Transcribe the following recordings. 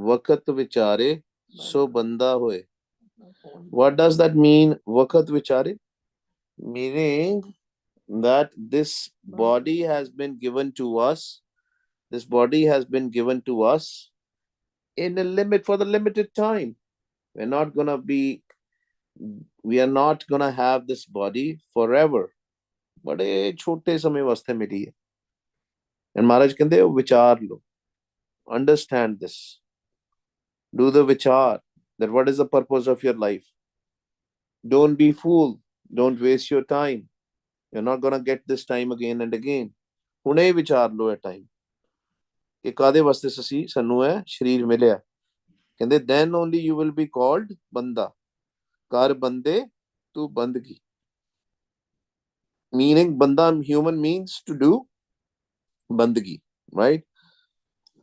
वक़्त विचारे सो बंदा होए. What does that mean? वक़्त विचारे? Meaning that this body has been given to us. This body has been given to us in a limit for the limited time. We're not gonna be. We are not gonna have this body forever. बड़े छोटे समय वास्ते मिली है. And महाराज कहते हो विचार लो. Understand this. Do the vichar that what is the purpose of your life. Don't be fool. Don't waste your time. You're not gonna get this time again and again. ਹੁਣੇ ਵਿਚਾਰ ਲੋ ਇਹ ਟਾਈਮ ਕਿ ਕਾਦੇ ਵਾਸਤੇ ਸਸੀ ਸਾਨੂੰ ਇਹ ਸ਼ਰੀਰ ਮਿਲਿਆ. ਕਹਿੰਦੇ then only you will be called ਬੰਦਾ. ਕਰ ਬੰਦੇ ਤੂੰ ਬੰਦਗੀ. Meaning banda human means to do bandagi, right?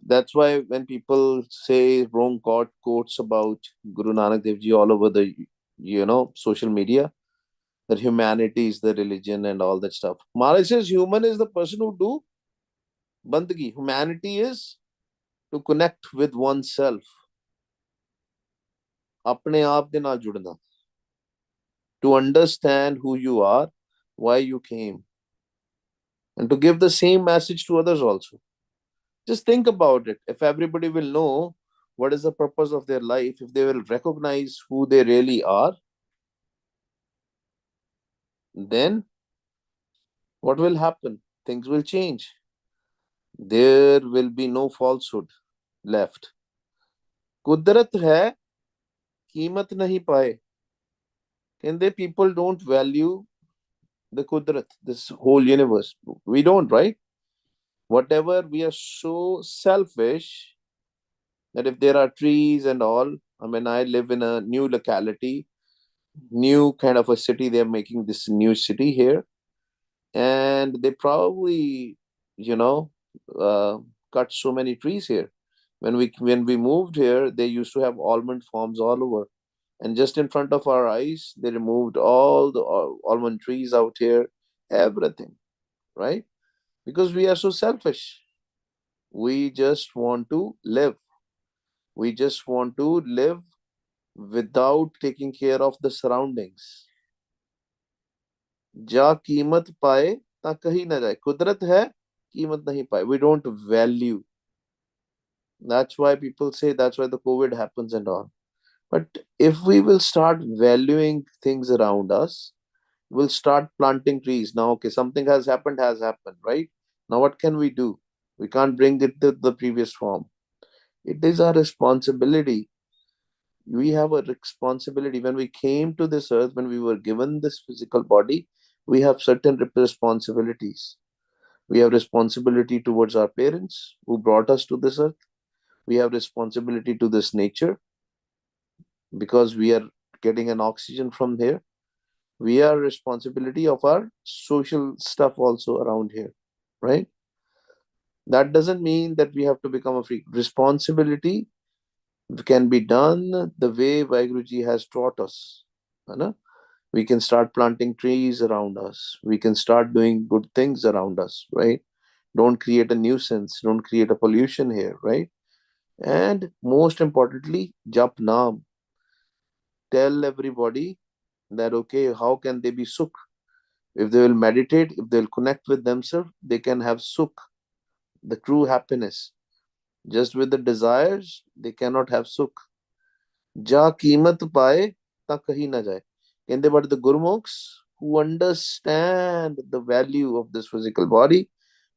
That's why when people say wrong quotes about Guru Nanak Dev Ji all over the social media, that humanity is the religion and all that stuff. Maharaj says human is the person who do bandagi. Humanity is to connect with oneself. अपने आप दे नाल जुड़ना. To understand who you are, why you came, and to give the same message to others also. Just think about it. If everybody will know what is the purpose of their life, if they will recognize who they really are, then what will happen? Things will change. There will be no falsehood left. कुदरत है कीमत नहीं पाए. Can they people don't value the kudrat, this whole universe? We don't, right? Whatever, we are so selfish that if there are trees and all, I mean, I live in a new locality, new kind of a city. They're making this new city here, and they probably, you know, uh, cut so many trees here. When we moved here, they used to have almond farms all over, and just in front of our eyes, they removed all the almond trees out here, everything, right? Because we are so selfish. We just want to live. We just want to live without taking care of the surroundings. जा कीमत पाए ता कहीं ना जाए. कुदरत है कीमत नहीं पाए. We don't value. That's why people say, that's why the COVID happens and all. But if we will start valuing things around us, we'll start planting trees. Now, okay, something has happened, right? Now what can we do? We can't bring it to the previous form. It is our responsibility. We have a responsibility. When we came to this earth, when we were given this physical body, we have certain responsibilities. We have responsibility towards our parents who brought us to this earth. We have responsibility to this nature because we are getting an oxygen from here. We are responsibility of our social stuff also around here, right? That doesn't mean that we have to become a freak. Responsibility can be done the way Vaiguruji has taught us. है We can start planting trees around us. We can start doing good things around us, right? Don't create a nuisance. Don't create a pollution here, right? And most importantly, jap naam. Tell everybody that, okay, how can they be sukh? If they will meditate, if they'll connect with themselves, they can have sukh, the true happiness. Just with the desires, they cannot have sukh. Ja कीमत पाए ता कहीं ना जाए. Can they, but the Gurmukhs who understand the value of this physical body,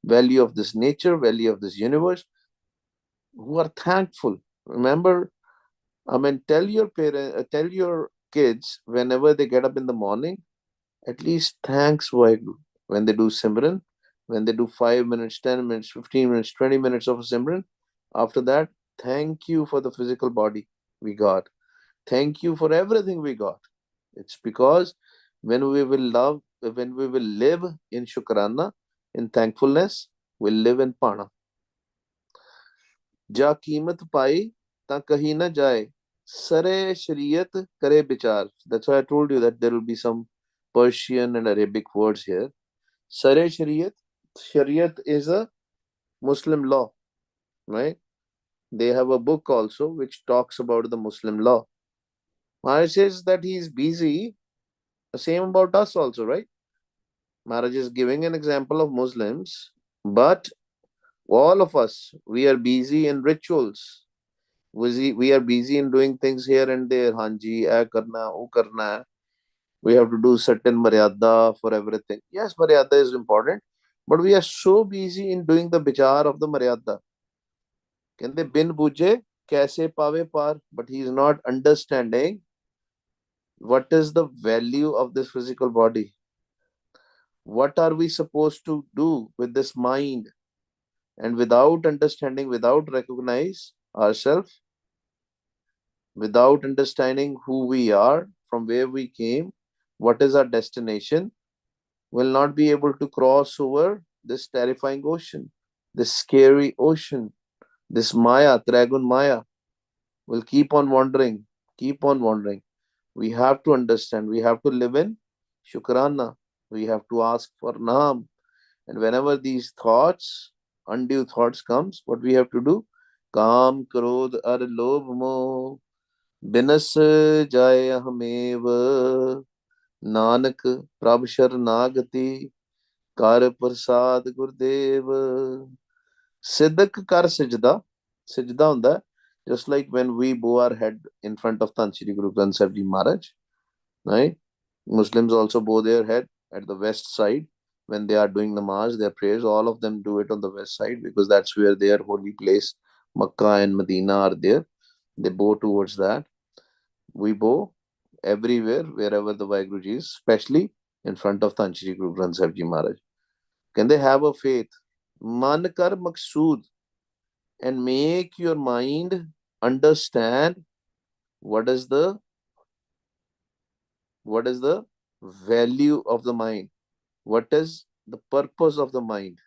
value of this nature, value of this universe, who are thankful. Remember, I mean, tell your tell your kids whenever they get up in the morning, at least thanks Vaheguru. When they do Simran, when they do 5 minutes, 10 minutes, 15 minutes, 20 minutes of a Simran, after that, thank you for the physical body we got. Thank you for everything we got. It's because when we will live in Shukrana, in thankfulness, we'll live in Pana. जा कीमत पाई ता कहीं ना जाए सरे शरीयत करे विचार. That's why I told you that there will be some Persian and Arabic words here. Sare Shariat. Shariat is a Muslim law, right? They have a book also which talks about the Muslim law. Maharaj says that he is busy. The same about us also, right? Maharaj is giving an example of Muslims, but all of us, we are busy in rituals. We are busy in doing things here and there. Hanji, eh karna, wo karna hai. We have to do certain maryada for everything. Yes, maryada is important, but we are so busy in doing the bichar of the maryada. Kende bin buje kaise pave par, but he is not understanding what is the value of this physical body. What are we supposed to do with this mind? And without understanding, without recognize ourselves, without understanding who we are, from where we came, what is our destination, will not be able to cross over this terrifying ocean, this scary ocean, this Maya, Dragon Maya, will keep on wandering, keep on wandering. We have to understand, we have to live in Shukrana, we have to ask for Naam. And whenever these thoughts, undue thoughts comes, what we have to do? Kam, Krodh, Ar, Lobh, Moh, बिनस जाय हमेव नानक प्रभ शरनागति कर प्रसाद गुरदेव सिदक कर सजदा सजदा ਹੁੰਦਾ just like when we bow our head in front of Tan Shri Guru Granth Sahib Ji Maharaj, right? Muslims also bow their head at the west side when they are doing namaz, their prayers. All of them do it on the west side because that's where their holy place, Makkah and Medina, are there. They bow towards that. We bow everywhere, wherever the Vaheguru is, especially in front of Tan Shri Guru Granth Sahib Ji Maharaj. Can they have a faith? Man kar maksood, and make your mind understand what is the value of the mind, what is the purpose of the mind.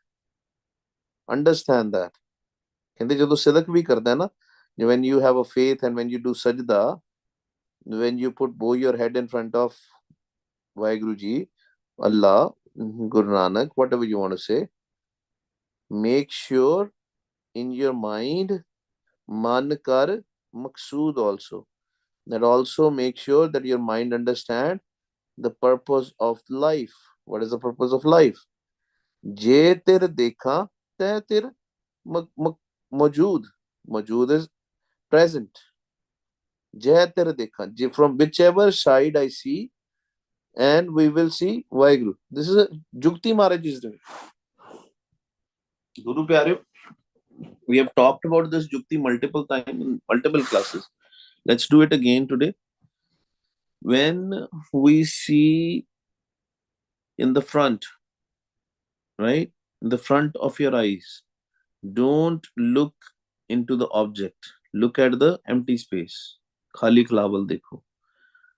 Understand that. कहते जो तो सिदक भी करता है ना, when you have a faith and when you do sajda, when you bow your head in front of Vaheguru Ji, Allah, Guru Nanak, whatever you want to say, make sure in your mind, man kar maksood also. That also make sure that your mind understand the purpose of life. What is the purpose of life? Je tir dekha, te tir majood. Majood is present. Je tir dekha. From whichever side I see, and we will see Vaheguru. This is a Jukti Maharaj is doing. Guru Pyare, we have talked about this Jukti multiple times in multiple classes. Let's do it again today. When we see in the front, right, in the front of your eyes, don't look into the object. Look at the empty space. Khali khalawal dekho.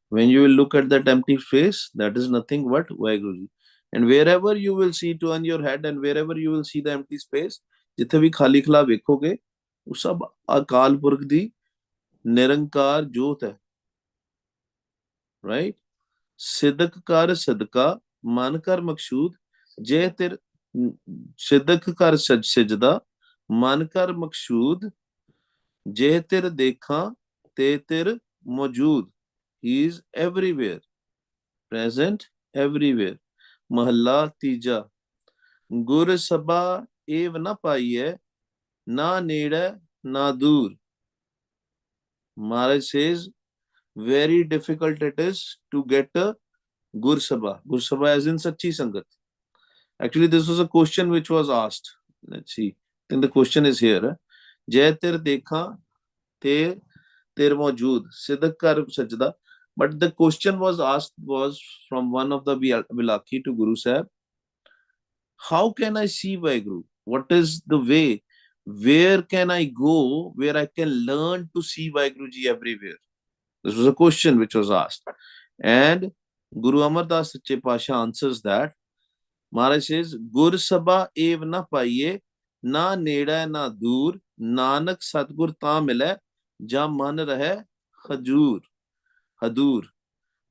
When you will look at that empty space, that is nothing but Vaheguru. And wherever you will see, turn your head, and wherever you will see the empty space, जिथे भी खाली खला वेखोगे, वो सब अकाल पुरख दी निरंकार जोत है, right? सिदक कर सदका मन कर मकसूद जे तिर सिदक कर सजदा मन कर मकसूद जे तिर देखा ते तिर मौजूद. He is everywhere, present everywhere. महला तीजा गुर सभा एव न पाइए ना नेड़े ना दूर. Maharaj says very difficult it is to get a Gur Sabha. Gur Sabha as in Sachi Sangat. Actually, this was a question which was asked. Let's see. I think the question is here. Jai tir dekha te tir maujud sidak kar sajda. But the question was asked was from one of the Bilaki to Guru Sahib. How can I see Vaheguru? What is the way? Where can I go where I can learn to see Vaheguru Ji everywhere? This was a question which was asked. And Guru Amar Das Sache Pasha answers that. Maharaj says, Gur Sabha ev na paiye, na neda na dur, Nanak Satgur ta mile, ja man rahe hajur, hadur.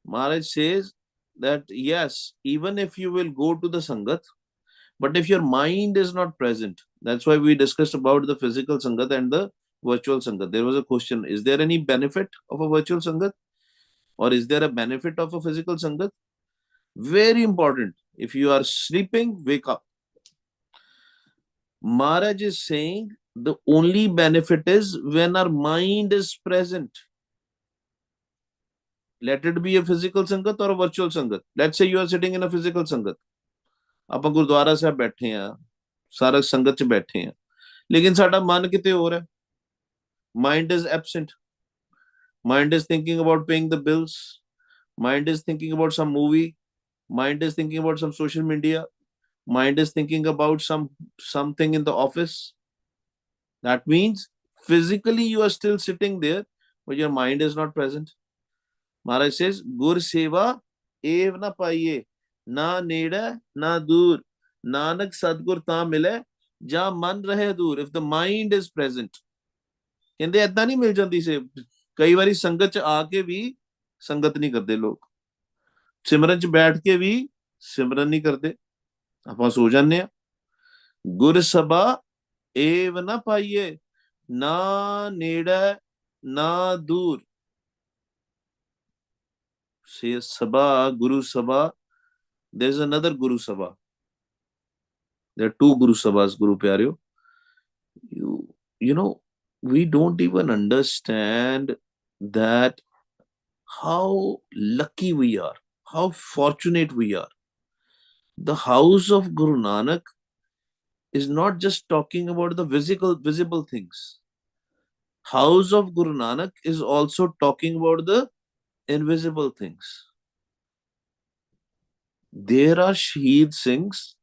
Maharaj says that yes, even if you will go to the Sangat, but if your mind is not present, that's why we discussed about the physical Sangat and the virtual sangat. There was a question: is there any benefit of a virtual sangat, or is there a benefit of a physical sangat? Very important. If you are sleeping, wake up. Maharaj is saying the only benefit is when our mind is present. Let it be a physical sangat or a virtual sangat. Let's say you are sitting in a physical sangat. ਆਪਾਂ ਗੁਰਦੁਆਰਾ ਸਾਹਿਬ ਬੈਠੇ ਆ, ਸਾਰਾ ਸੰਗਤ ਚ ਬੈਠੇ ਆ, ਲੇਕਿਨ ਸਾਡਾ ਮਨ ਕਿਤੇ ਹੋਰ ਹੈ. Mind is absent. Mind is thinking about paying the bills. Mind is thinking about some movie. Mind is thinking about some social media. Mind is thinking about something in the office. That means physically you are still sitting there, but your mind is not present. Maharaj says, Gur seva ev na paiye, na neda na dur. Nanak Sadgur ta mile, ja man rahe dur. If the mind is present. ਕਹਿੰਦੇ ਏਦਾਂ ਨਹੀਂ ਮਿਲ ਜਾਂਦੀ ਸੇ. ਕਈ ਵਾਰੀ ਸੰਗਤ ਚ ਆ ਕੇ ਵੀ ਸੰਗਤ ਨਹੀਂ ਕਰਦੇ ਲੋਕ. ਸਿਮਰਨ ਚ ਬੈਠ ਕੇ ਵੀ ਸਿਮਰਨ ਨਹੀਂ ਕਰਦੇ. ਆਪਾਂ ਸੋ ਜਾਂਦੇ ਆ. ਗੁਰ ਸਭਾ ਏਵ ਨਾ ਪਾਈਏ, ਨਾ ਨੇੜੇ ਨਾ ਦੂਰ. Say Sabha, Guru Sabha. There's another Guru Sabha. There are two Guru Sabhas, Guru Pyareo. You know, we don't even understand that how lucky we are, how fortunate we are. The house of Guru Nanak is not just talking about the visible things. House of Guru Nanak is also talking about the invisible things. There are Shaheed Singhs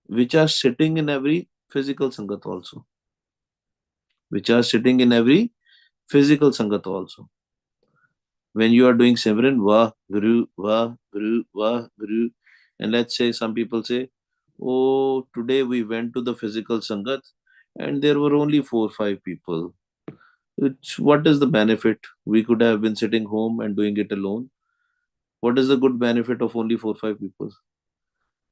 which are sitting in every physical Sangat also. Which are sitting in every physical Sangat also. When you are doing Simran, Vah, Guru, Vah, Guru, Vah, Guru, and let's say some people say, oh, today we went to the physical Sangat and there were only 4 or 5 people. What is the benefit? We could have been sitting home and doing it alone. What is the good benefit of only 4 or 5 people?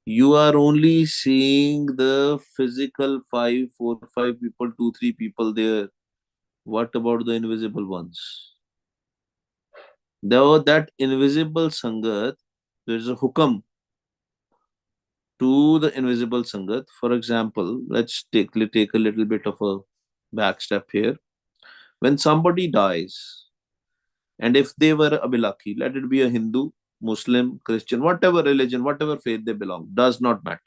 You are only seeing the physical 4 or 5 people, 2 or 3 people there. What about the invisible ones? Though that invisible Sangat, there is a hukam to the invisible Sangat. For example, let's take a little bit of a back step here. When somebody dies, and if they were a Bilaki, let it be a Hindu, Muslim, Christian, whatever religion, whatever faith they belong, does not matter.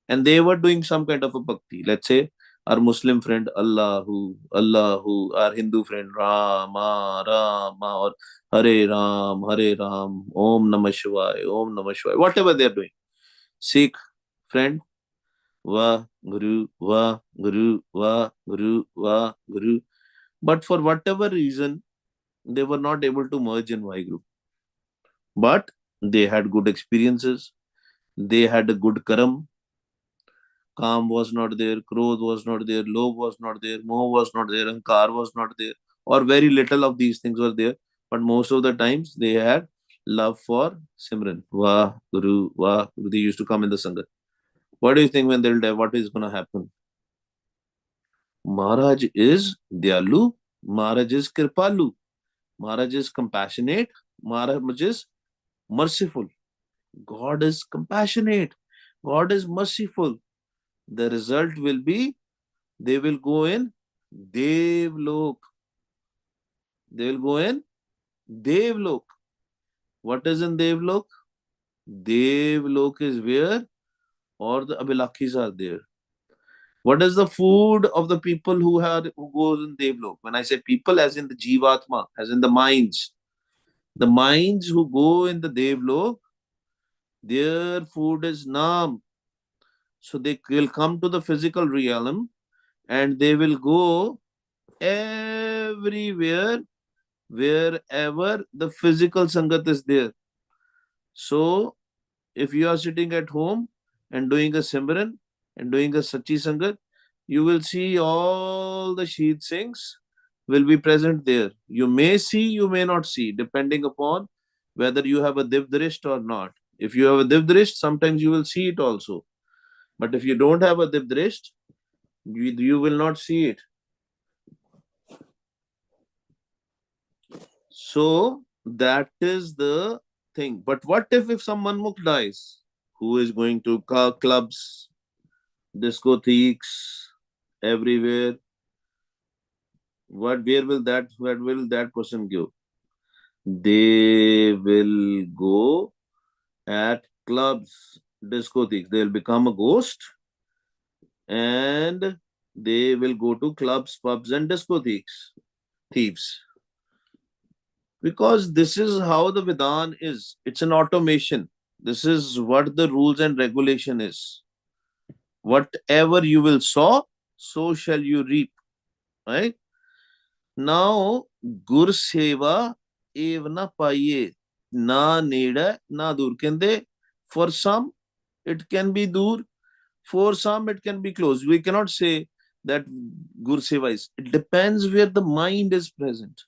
And they were doing some kind of a bhakti. Let's say our Muslim friend, Allahu, Allahu, our Hindu friend, Rama, Rama, or Hare Ram, Hare Ram, Om Namah Shivaya, Om Namah Shivaya, whatever they are doing. Sikh friend, Vah, Guru, Vah, Guru, Vah, Guru, Vah, Guru. But for whatever reason, they were not able to merge in Y group. But they had good experiences. They had a good karam. Calm was not there, Krodh was not there, Lobh was not there, Moh was not there, Ankar was not there, or very little of these things were there. But most of the times they had love for Simran. Vah, Guru, Vah, Guru. They used to come in the Sangat. What do you think when they'll die? What is going to happen? Maharaj is Dyalu. Maharaj is Kripalu. Maharaj is compassionate. Maharaj is merciful. God is compassionate. God is merciful. The result will be they will go in Devlok. They will go in Devlok. What is in Devlok? Devlok is where all the Abhilakis are there. What is the food of the people who goes in Devlok? When I say people, as in the Jivatma, as in the minds. The minds who go in the Devlok, their food is Nam. So they will come to the physical realm and they will go everywhere, wherever the physical Sangat is there. So if you are sitting at home and doing a Simran and doing a Sachi Sangat, you will see all the Shaheed Singhs will be present there. You may see, you may not see, depending upon whether you have a Divdrisht or not. If you have a Divdrisht, sometimes you will see it also. But if you don't have a Divdrisht, you will not see it. So that is the thing. But what if some manmukh dies? Who is going to clubs, discotheques, everywhere? Where will that person go? They will go at clubs, discotheques. They'll become a ghost and they will go to clubs, pubs, and discotheques. Thieves. Because this is how the Vidan is. It's an automation. This is what the rules and regulation is. Whatever you will sow, so shall you reap. Right? Now, Gur Seva evna paye. Na neda, na dur. For some, it can be dur. For some, it can be close. We cannot say that Gur Seva is. It depends where the mind is present.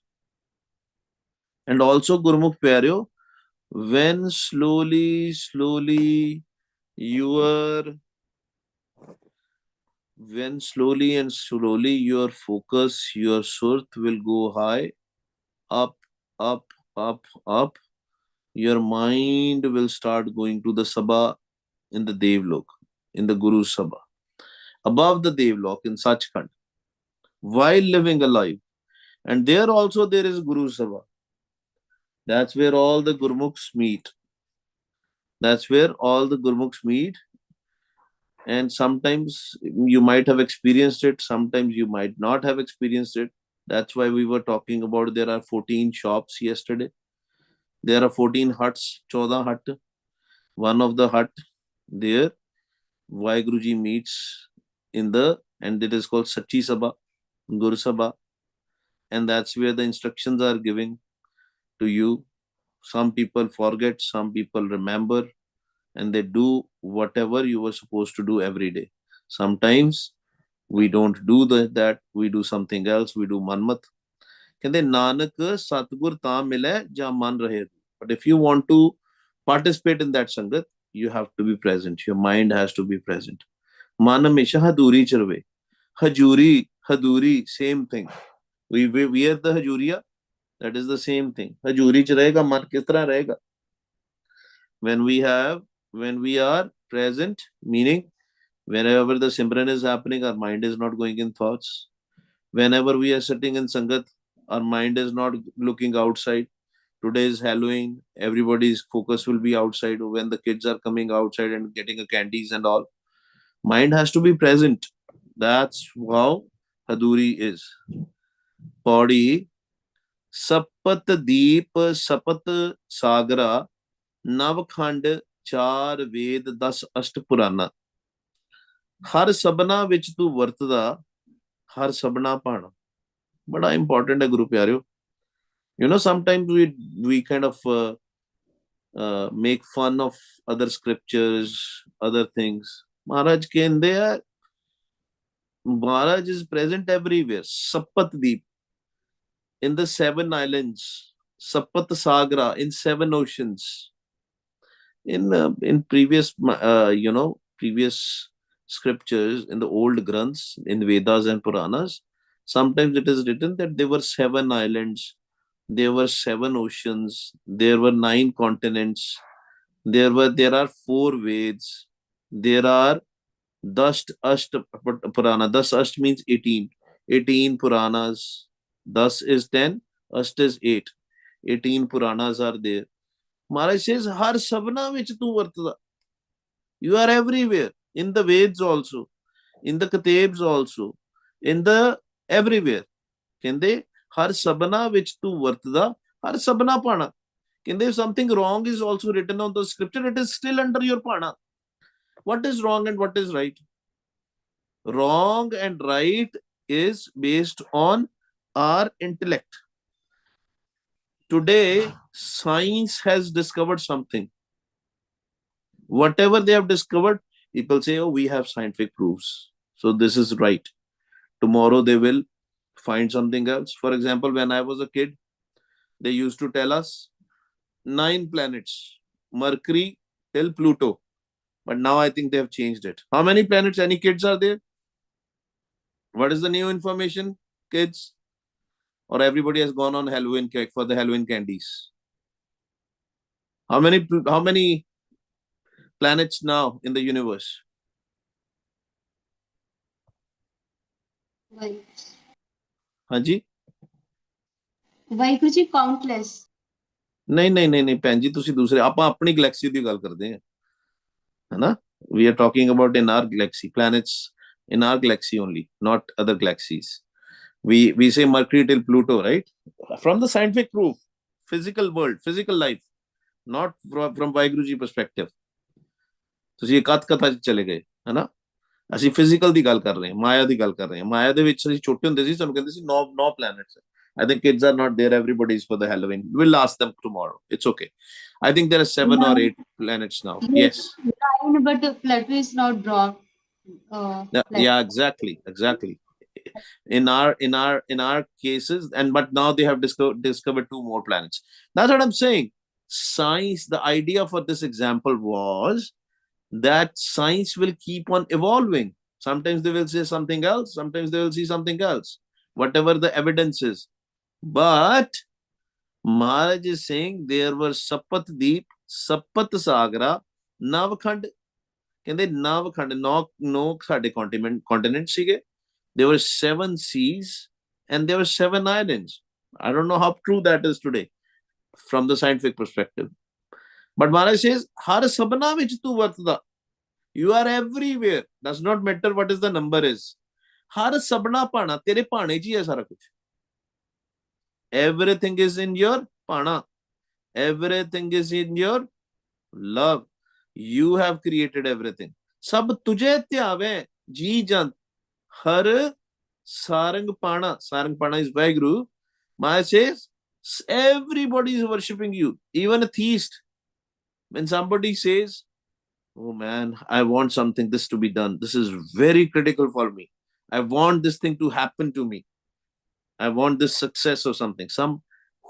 And also, Gurmukh Pyaryo, when your slowly and slowly your focus, your surth will go high, up, up, up, up. Your mind will start going to the Sabha in the Devlok, in the Guru Sabha, above the Devlok in Sachkhand, while living alive. And there also there is Guru Sabha. That's where all the Gurmukhs meet. That's where all the Gurmukhs meet. And sometimes you might have experienced it, sometimes you might not have experienced it. That's why we were talking about there are 14 shops yesterday. There are 14 huts, 14 hut. One of the hut there, Vaiguruji meets in the, and it is called Sachi Sabha, Guru Sabha. And that's where the instructions are giving to you. Some people forget, some people remember, and they do whatever you were supposed to do every day. Sometimes we don't do that, we do something else, we do manmat. ਕਹਿੰਦੇ ਨਾਨਕ ਸਤਗੁਰ ਤਾਂ ਮਿਲੇ ਜਾਂ ਮਨ ਰਹੇ but if you want to participate in that sangat, you have to be present, your mind has to be present. ਮਨ ਹਮੇਸ਼ਾ ਹਦੂਰੀ ਚ ਰਵੇ. ਹਜੂਰੀ same thing. We wear the hajuriya, that is the same thing. ਹਜੂਰੀ ਚ ਰਹੇਗਾ ਮਨ ਕਿਸ ਤਰ੍ਹਾਂ ਰਹੇਗਾ? When we are present, meaning whenever the Simran is happening, our mind is not going in thoughts. Whenever we are sitting in Sangat, our mind is not looking outside. Today is Halloween, everybody's focus will be outside. When the kids are coming outside and getting a candies and all, mind has to be present. That's how Haduri is. Paudi, Sapat Deep, Sapat Sagra, Navkhand, ਚਾਰ ਵੇਦ 10 ਅਸ਼ਟ ਪੁਰਾਨਾ. ਹਰ ਸਬਨਾ ਵਿੱਚ ਤੂੰ ਵਰਤਦਾ, ਹਰ ਸਬਨਾ ਭਾਣਾ. ਬੜਾ important ਹੈ ਗੁਰੂ ਪਿਆਰਿਓ. Sometimes we kind of make fun of other scriptures, other things. Maharaj ਕਹਿੰਦੇ ਆ, Maharaj is present everywhere. Sapat Deep in the 7 islands, Sapat Sagra in 7 oceans. In previous scriptures, in the old granths, in Vedas and Puranas, sometimes it is written that there were 7 islands, there were 7 oceans, there were 9 continents, there are 4 Veds, there are Dasht Asht Purana. Das Asht means 18. 18 Puranas. Das is 10, Asht is 8. 18 Puranas are there. Maharaj says, Har sabna vich tu vartada. You are everywhere. In the Veds also, in the Katabs also, in the everywhere. Kende, Har sabna vich tu vartada, Har sabna pana. Kende, if something wrong is also written on the scripture, it is still under your pana. What is wrong and what is right? Wrong and right is based on our intellect. Today, science has discovered something. Whatever they have discovered, people say, oh, we have scientific proofs, so this is right. Tomorrow they will find something else. For example, when I was a kid, they used to tell us 9 planets, Mercury till Pluto. But now I think they have changed it. How many planets, any kids are there? What is the new information, kids? or everybody has gone on Halloween cake for the Halloween candies? How many planets now in the universe? हाँ जी Waheguru ji countless नहीं नहीं नहीं नहीं भैन जी ਤੁਸੀਂ ਦੂਸਰੇ ਆਪਾਂ ਆਪਣੀ ਗੈਲੈਕਸੀ ਦੀ ਗੱਲ ਕਰਦੇ ਹਾਂ है ना we are talking about in our galaxy planets in our galaxy only not other galaxies we say Mercury till Pluto right from the scientific proof physical world physical life not from Vaheguru ji perspective ਤੁਸੀਂ ਇਹ ਕਤ ਕਥਾ ਚ ਚਲੇ ਗਏ ਹੈ ਨਾ ਅਸੀਂ ਫਿਜ਼ੀਕਲ ਦੀ ਗੱਲ ਕਰ ਰਹੇ ਹਾਂ ਮਾਇਆ ਦੀ ਗੱਲ ਕਰ ਰਹੇ ਹਾਂ ਮਾਇਆ ਦੇ ਵਿੱਚ ਅਸੀਂ ਛੋਟੇ ਹੁੰਦੇ ਸੀ ਸਾਨੂੰ ਕਹਿੰਦੇ ਸੀ 9 planets I think kids are not there everybody is for the Halloween we'll ask them tomorrow it's okay I think there are 7 or 8 planets now yes nine, but Plato is not drawn. yeah exactly in our cases and but now they have discovered 2 more planets that's what I'm saying science the idea for this example was that science will keep on evolving sometimes they will say something else sometimes they will see something else whatever the evidence is but Maharaj is saying there were Sapat Deep Sapat Sagra Navkhand ਕਹਿੰਦੇ ਨਵਖੰਡ ਨੌ ਸਾਡੇ continent ਸੀਗੇ there were 7 seas and there were 7 islands I don't know how true that is today from the scientific perspective but Maharaj says har sabna vich tu vartda you are everywhere does not matter what is the number is har sabna pana tere paane ji hai sara kuch everything is in your pana everything is in your love you have created everything sab tujhe ਧਿਆਵੇ ਜੀ ਜੰਤ ਹਰ sarang pana is Vaheguru Maya says everybody is worshipping you even a theist when somebody says oh man I want something this to be done this is very critical for me I want this thing to happen to me I want this success or something some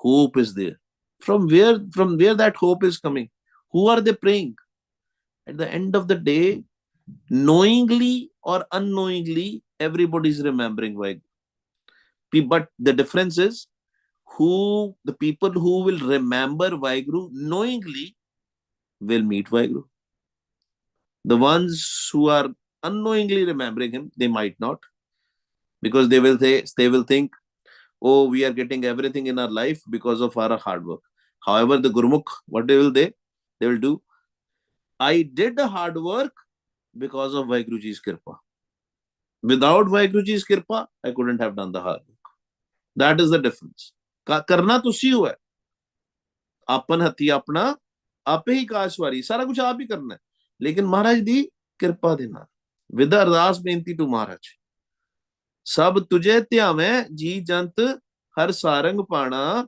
hope is there from where that hope is coming who are they praying at the end of the day knowingly or unknowingly everybody is remembering Vaheguru but the difference is who the people who will remember Vaheguru knowingly will meet Vaheguru the ones who are unknowingly remembering him they might not because they will think oh we are getting everything in our life because of our hard work however the Gurmukh what they will do I did the hard work because of Vaheguru ji's kirpa without Vaheguru ji's kirpa I couldn't have done the hard work that is the difference ਕਰਨਾ ਤੁਸੀਂ ਹੋ ਹੈ ਆਪਨ ਹੱਥੀ ਆਪਣਾ ਆਪੇ ਹੀ ਕਾਸ਼ਵਾਰੀ ਸਾਰਾ ਕੁਝ ਆਪ ਹੀ ਕਰਨਾ ਹੈ ਲੇਕਿਨ ਮਹਾਰਾਜ ਦੀ ਕਿਰਪਾ ਦੇ ਨਾਲ ਵਿਦ ਅਰਦਾਸ ਬੇਨਤੀ ਟੂ ਮਹਾਰਾਜ ਸਭ ਤੁਝੇ ਧਿਆਵੇਂ ਜੀ ਜੰਤ ਹਰ ਸਾਰੰਗ ਪਾਣਾ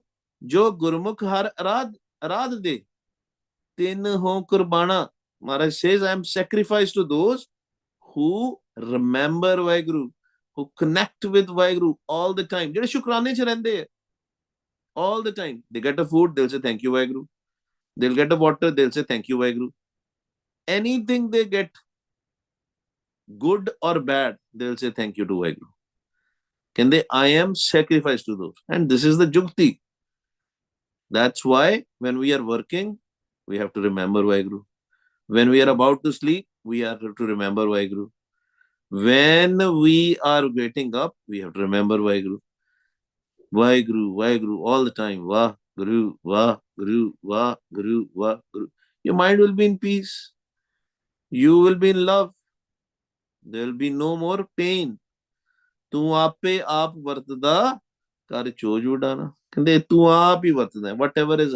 ਜੋ ਗੁਰਮੁਖ ਹਰ ਅਰਾਧ ਦੇ ਤਿੰਨ ਹੋ ਕੁਰਬਾਨਾ Maharaj says I am sacrificed to those who remember Vaheguru who connect with Vaheguru all the time ਜਿਹੜੇ ਸ਼ੁਕਰਾਨੇ ਚ ਰਹਿੰਦੇ ਆ all the time they get a food they'll say thank you Vaheguru they'll get a water they'll say thank you Vaheguru anything they get good or bad they'll say thank you to Vaheguru ਕਹਿੰਦੇ I am sacrificed to those and this is the jukti that's why when we are working we have to remember Vaheguru when we are about to sleep we have to remember Vaheguru when we are getting up we have to remember Vaheguru Vaheguru all the time Vaheguru Vaheguru your mind will be in peace you will be in love there will be no more pain ਤੂੰ ਆਪੇ ਆਪ ਵਰਤਦਾ ਕਰ ਚੋਜ ਉਡਾਣਾ ਕਹਿੰਦੇ ਤੂੰ ਆਪ ਹੀ ਵਰਤਦਾ whatever is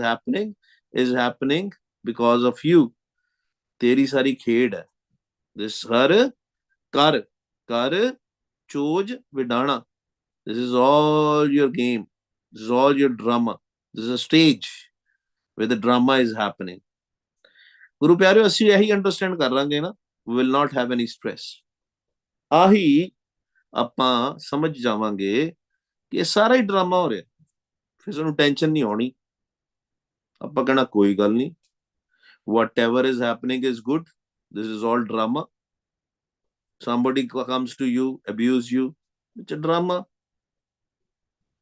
happening because of you ਤੇਰੀ ਸਾਰੀ ਖੇਡ ਹੈ this ਹਰ ਕਰ ਚੋਜ ਵਿਡਾਣਾ this is all your game this is all your drama this is a stage where the drama is happening ਗੁਰੂ ਪਿਆਰਿਓ ਅਸੀਂ ਇਹੀ ਅੰਡਰਸਟੈਂਡ ਕਰ ਲਾਂਗੇ ਨਾ we will not have any stress ਆਹੀ ਆਪਾਂ ਸਮਝ ਜਾਵਾਂਗੇ ਕਿ ਇਹ ਸਾਰਾ ਹੀ ਡਰਾਮਾ ਹੋ ਰਿਹਾ ਫਿਰ ਸਾਨੂੰ ਟੈਨਸ਼ਨ ਨਹੀਂ ਆਉਣੀ ਆਪਾਂ ਕਹਿਣਾ ਕੋਈ ਗੱਲ ਨਹੀਂ whatever is happening is good this is all drama somebody comes to you abuse you it's a drama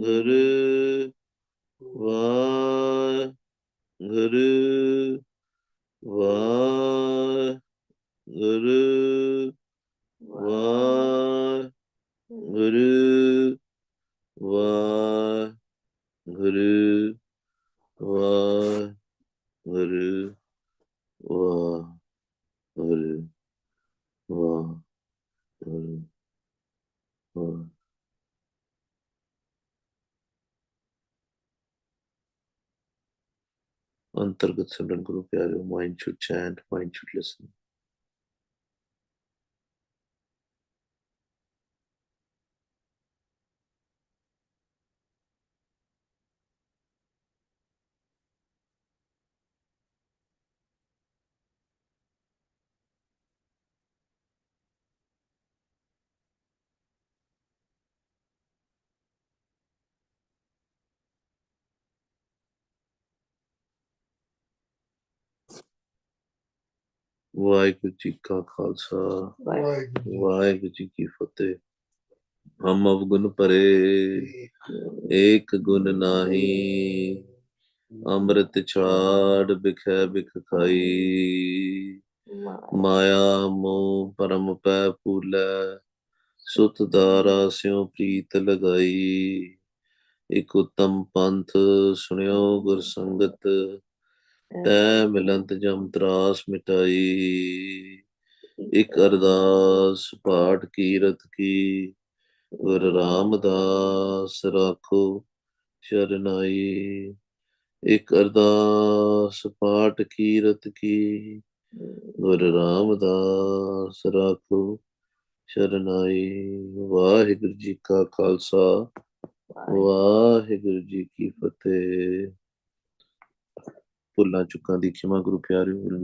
Waheguru Waheguru Waheguru Waheguru Waheguru Waheguru Waheguru Waheguru. ਅੰਤਰਗਤ ਸਿਮਰਨ ਗੁਰੂ ਪਿਆਰਿਓ, mind should chant, mind should listen. Waheguru ji ਕਾ ਖਾਲਸਾ, ਵਾਹਿਗੁਰੂ ਜੀ ਕੀ ਫਤਿਹ। ਹਮ ਅਵਗੁਣ ਭਰੇ, ਏਕ ਗੁਣ ਨਾਹੀ, ਅੰਮ੍ਰਿਤ ਛਾੜ ਬਿਖੈ ਬਿਖ ਖਾਈ। ਮਾਇਆ ਮੋਹ ਪਰਮ ਪੈ ਭੂਲੈ, ਸੁਤ ਦਾਰਾ ਸਿਉ ਪ੍ਰੀਤ ਲਗਾਈ। ਇਕ ਉਤਮ ਪੰਥ ਸੁਣਿਓ ਗੁਰ ਸੰਗਤ, ਤੈ ਮਿਲੰਤ ਜਮ ਤਰਾਸ ਮਿਟਾਈ। ਇਕ ਅਰਦਾਸ ਪਾਠ ਕੀਰਤ ਕੀ, ਗੁਰ ਰਾਮਦਾਸ ਰਾਖੋ ਸ਼ਰਨਾਈ। ਇਕ ਅਰਦਾਸ ਪਾਠ ਕੀਰਤ ਕੀ, ਗੁਰ ਰਾਮਦਾਸ ਰਾਖੋ ਸ਼ਰਨਾਈ। ਵਾਹਿਗੁਰੂ ਜੀ ਕਾ ਖਾਲਸਾ, ਵਾਹਿਗੁਰੂ ਜੀ ਕੀ ਫਤਿਹ। ਭੁੱਲਾਂ ਚੁੱਕਾਂ ਦੀ ਖਿਮਾ ਗੁਰੂ ਪਿਆਰਿਓ।